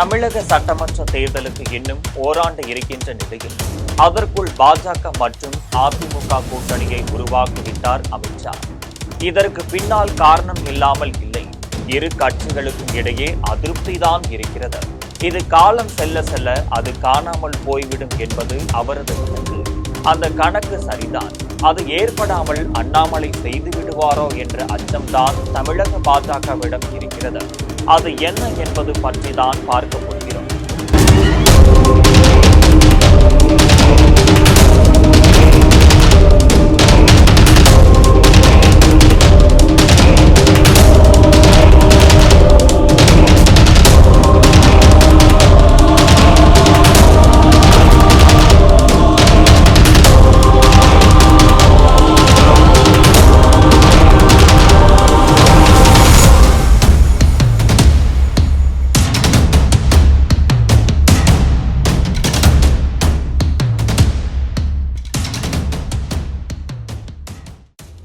தமிழக சட்டமன்ற தேர்தலுக்கு இன்னும் ஓராண்டு இருக்கின்ற நிலையில் அதற்குள் பாஜக மற்றும் அதிமுக கூட்டணியை உருவாக்கிவிட்டார் அமித்ஷா. இதற்கு பின்னால் காரணம் இல்லாமல் இல்லை, இரு கட்சிகளுக்கும் இடையே அதிருப்திதான் இருக்கிறது. இது காலம் செல்ல செல்ல அது காணாமல் போய்விடும் என்பது அவரது கணக்கு. அந்த கணக்கு சரிதான். அது ஏற்படாமல் அண்ணாமலை செய்து விடுவாரோ என்ற அச்சம்தான் தமிழக பாஜகவிடம் இருக்கிறது. அது என்ன என்பது பற்றிதான் பார்க்க போகிறோம்.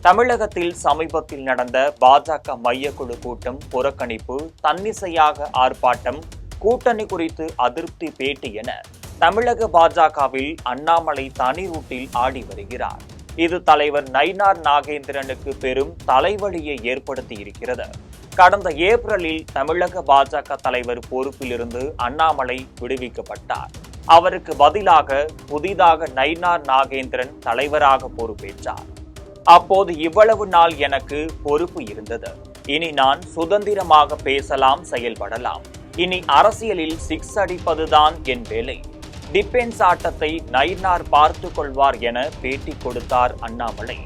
தமிழகத்தில் சமீபத்தில் நடந்த பாஜக மையக்குழு கூட்டம் புறக்கணிப்பு, தன்னிச்சையாக ஆர்ப்பாட்டம், கூட்டணி குறித்து அதிருப்தி பேட்டி என தமிழக பாஜகவில் அண்ணாமலை தனி ரூட்டில் ஆடி வருகிறார். இது தலைவர் நயினார் நாகேந்திரனுக்கு பெரும் தலைவலியை ஏற்படுத்தி இருக்கிறது. கடந்த ஏப்ரலில் தமிழக பாஜக தலைவர் பொறுப்பிலிருந்து அண்ணாமலை விடுவிக்கப்பட்டார். அவருக்கு பதிலாக புதிதாக நயினார் நாகேந்திரன் தலைவராக பொறுப்பேற்றார். அப்போது இவ்வளவு நாள் எனக்கு பொறுப்பு இருந்தது, இனி நான் சுதந்திரமாக பேசலாம், செயல்படலாம், இனி அரசியலில் சிக்ஸ் அடிப்பதுதான் என் வேலை, டிஃபென்ஸ் ஆட்டத்தை நயினார் பார்த்து கொள்வார் என பேட்டி கொடுத்தார் அண்ணாமலை.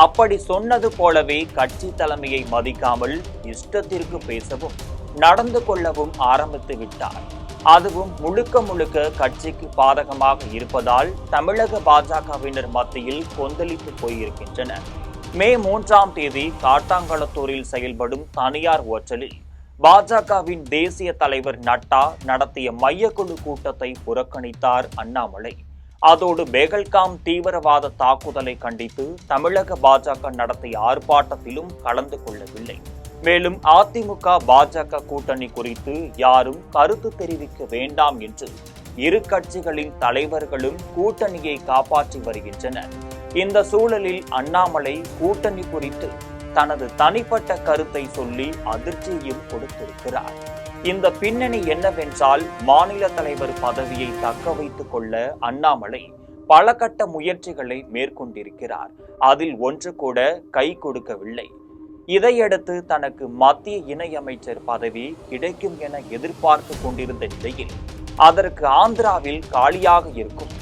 அப்படி சொன்னது போலவே கட்சி தலைமையை மதிக்காமல் இஷ்டத்திற்கு பேசவும் நடந்து கொள்ளவும் ஆரம்பித்து விட்டார். அதுவும் முழுக்க முழுக்க கட்சிக்கு பாதகமாக இருப்பதால் தமிழக பாஜகவினர் மத்தியில் கொந்தளித்து போயிருக்கின்றனர். மே 3ஆம் தேதி காட்டாங்குளத்தூரில் செயல்படும் தனியார் ஓட்டலில் பாஜகவின் தேசிய தலைவர் நட்டா நடத்திய மையக்குழு கூட்டத்தை புறக்கணித்தார் அண்ணாமலை. அதோடு பெஹல்காம் தீவிரவாத தாக்குதலை கண்டித்து தமிழக பாஜக நடத்திய ஆர்ப்பாட்டத்திலும் கலந்து கொள்ளவில்லை. மேலும் அதிமுக பாஜக கூட்டணி குறித்து யாரும் கருத்து தெரிவிக்க வேண்டாம் என்று இரு கட்சிகளின் தலைவர்களும் கூட்டணியை காப்பாற்றி வருகின்றனர். இந்த சூழலில் அண்ணாமலை கூட்டணி குறித்து தனது தனிப்பட்ட கருத்தை சொல்லி அதிர்ச்சியையும் கொடுத்திருக்கிறார். இந்த பின்னணி என்னவென்றால், மாநில தலைவர் பதவியை தக்க வைத்துக் கொள்ள அண்ணாமலை பல கட்ட முயற்சிகளை மேற்கொண்டிருக்கிறார். அதில் ஒன்று கூட கை கொடுக்கவில்லை. இதையடுத்து தனக்கு மத்திய இணையமைச்சர் பதவி கிடைக்கும் என எதிர்பார்த்து கொண்டிருந்த நிலையில் அதற்கு ஆந்திராவில் காலியாக இருக்கும்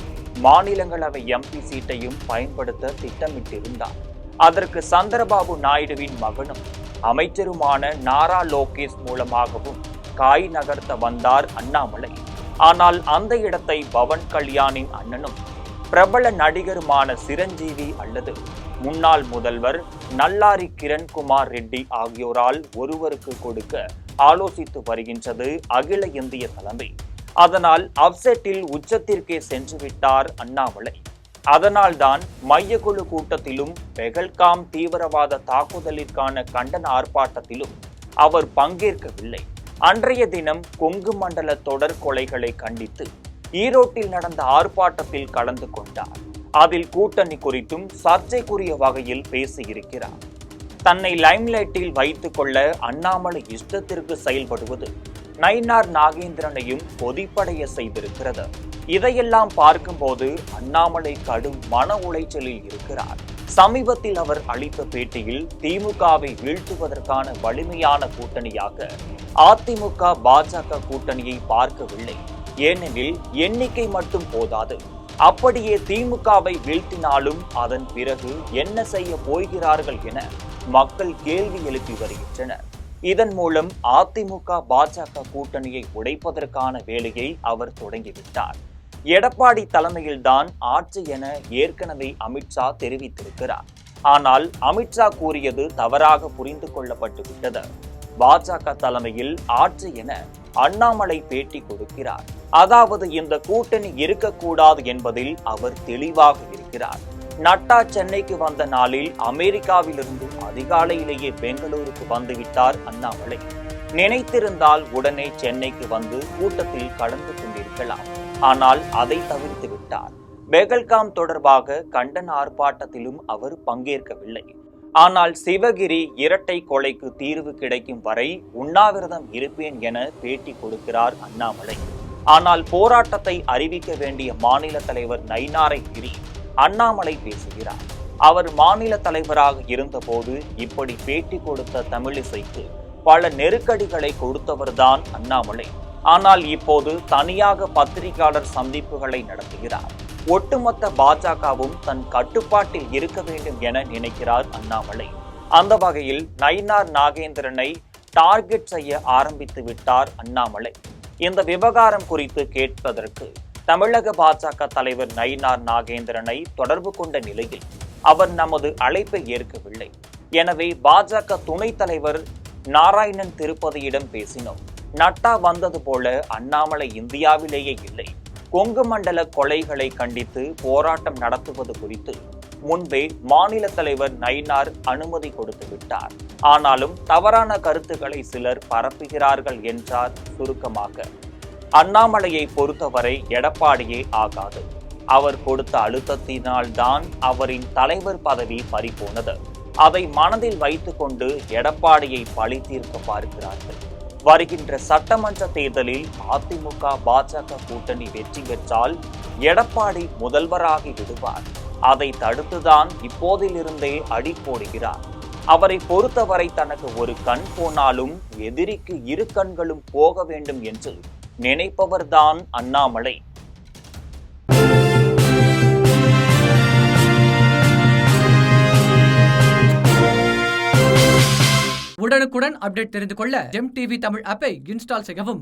மாநிலங்களவை எம்பி சீட்டையும் பயன்படுத்த திட்டமிட்டிருந்தார். அதற்கு சந்திரபாபு நாயுடுவின் மகனும் அமைச்சருமான நாரா லோகேஷ் மூலமாகவும் காய் நகர்த்த வந்தார் அண்ணாமலை. ஆனால் அந்த இடத்தை பவன் கல்யாணின் அண்ணனும் பிரபல நடிகருமான சிரஞ்சீவி அல்லது முன்னாள் முதல்வர் நல்லாரி கிரண்குமார் ரெட்டி ஆகியோரால் ஒருவருக்கு கொடுக்க ஆலோசித்து வருகின்றது அகில இந்திய தலைமை. அதனால் அப்செட்டில் உச்சத்திற்கே சென்றுவிட்டார் அண்ணாமலை. அதனால்தான் மையக்குழு கூட்டத்திலும் பெஹல்காம் தீவிரவாத தாக்குதலிற்கான கண்டன ஆர்ப்பாட்டத்திலும் அவர் பங்கேற்கவில்லை. அன்றைய தினம் கொங்கு மண்டல தொடர் கொலைகளை கண்டித்து ஈரோட்டில் நடந்த ஆர்ப்பாட்டத்தில் கலந்து கொண்டார். அதில் கூட்டணி குறித்தும் சர்ச்சைக்குரிய வகையில் பேசியிருக்கிறார். தன்னை லைம்லைட்டில் வைத்துக் கொள்ள அண்ணாமலை இஷ்டத்திற்கு செயல்படுவது நயினார் நாகேந்திரனையும் கொதிப்படைய செய்திருக்கிறது. இதையெல்லாம் பார்க்கும்போது அண்ணாமலை கடும் மன உளைச்சலில் இருக்கிறார். சமீபத்தில் அவர் அளித்த பேட்டியில் திமுகவை வீழ்த்துவதற்கான வலிமையான கூட்டணியாக அதிமுக பாஜக கூட்டணியை பார்க்கவில்லை. ஏனெனில் எண்ணிக்கை மட்டும் போதாது, அப்படியே திமுகவை வீழ்த்தினாலும் அதன் பிறகு என்ன செய்ய போகிறார்கள் என மக்கள் கேள்வி எழுப்பி வருகின்றனர். இதன் மூலம் அதிமுக பாஜக கூட்டணியை உடைப்பதற்கான வேலையை அவர் தொடங்கிவிட்டார். எடப்பாடி தலைமையில்தான் ஆட்சி என ஏற்கனவே அமித்ஷா தெரிவித்திருக்கிறார். ஆனால் அமித்ஷா கூறியது தவறாக புரிந்து கொள்ளப்பட்டு விட்டது. பாஜக தலைமையில் ஆட்சி என அண்ணாமலை பேட்டி கொடுக்கிறார். அதாவது இந்த கூட்டணி இருக்கக்கூடாது என்பதில் அவர் தெளிவாக இருக்கிறார். நட்டா சென்னைக்கு வந்த நாளில் அமெரிக்காவிலிருந்து அதிகாலையிலேயே பெங்களூருக்கு வந்துவிட்டார் அண்ணாமலை. நினைத்திருந்தால் உடனே சென்னைக்கு வந்து கூட்டத்தில் கலந்து கொண்டிருக்கலாம். ஆனால் அதை தவிர்த்து விட்டார். பெகல்காம் தொடர்பாக கண்டன ஆர்ப்பாட்டத்திலும் அவர் பங்கேற்கவில்லை. ஆனால் சிவகிரி இரட்டை கொலைக்கு தீர்வு கிடைக்கும் வரை உண்ணாவிரதம் இருப்பேன் என பேட்டி கொடுக்கிறார் அண்ணாமலை. ஆனால் போராட்டத்தை அறிவிக்க வேண்டிய மாநில தலைவர் நயினாரை மீறி அண்ணாமலை பேசுகிறார். அவர் மாநில தலைவராக இருந்தபோது இப்படி பேட்டி கொடுத்த தமிழிசைக்கு பல நெருக்கடிகளை கொடுத்தவர்தான் அண்ணாமலை. ஆனால் இப்போது தனியாக பத்திரிகையாளர் சந்திப்புகளை நடத்துகிறார். ஒட்டுமொத்த பாஜகவும் தன் கட்டுப்பாட்டில் இருக்க வேண்டும் என நினைக்கிறார் அண்ணாமலை. அந்த வகையில் நயினார் நாகேந்திரனை டார்கெட் செய்ய ஆரம்பித்து விட்டார் அண்ணாமலை. இந்த விவகாரம் குறித்து கேட்பதற்கு தமிழக பாஜக தலைவர் நயினார் நாகேந்திரனை தொடர்பு கொண்ட நிலையில் அவர் நமது அழைப்பை ஏற்கவில்லை. எனவே பாஜக துணைத் தலைவர் நாராயணன் திருப்பதியிடம் பேசினோம். நட்டா வந்தது போல அண்ணாமலை இந்தியாவிலேயே இல்லை. கொங்கு மண்டல கொலைகளை கண்டித்து போராட்டம் நடத்துவது குறித்து முன்பே மாநில தலைவர் நயினார் அனுமதி கொடுத்து விட்டார். ஆனாலும் தவறான கருத்துக்களை சிலர் பரப்புகிறார்கள் என்றார். சுருக்கமாக, அண்ணாமலையை பொறுத்தவரை எடப்பாடியே ஆகாது. அவர் கொடுத்த அழுத்தத்தினால்தான் அவரின் தலைவர் பதவி பறிபோனது. அதை மனதில் வைத்துக்கொண்டு எடப்பாடியை பழி தீர்க்க பார்க்கிறார்கள். வருகின்ற சட்டமன்ற தேர்தலில் அதிமுக பாஜக கூட்டணி வெற்றி பெற்றால் எடப்பாடி முதல்வராகி விடுவார். அதை தடுத்துதான் இப்போதிலிருந்தே அடி போடுகிறார். அவரை பொறுத்தவரை தனக்கு ஒரு கண் போனாலும் எதிரிக்கு இரு கண்களும் போக வேண்டும் என்று நினைப்பவர்தான் அண்ணாமலை. உடனுக்குடன் அப்டேட் தெரிந்து கொள்ள ஜெம் டிவி தமிழ் ஆப்பை இன்ஸ்டால் செய்யவும்.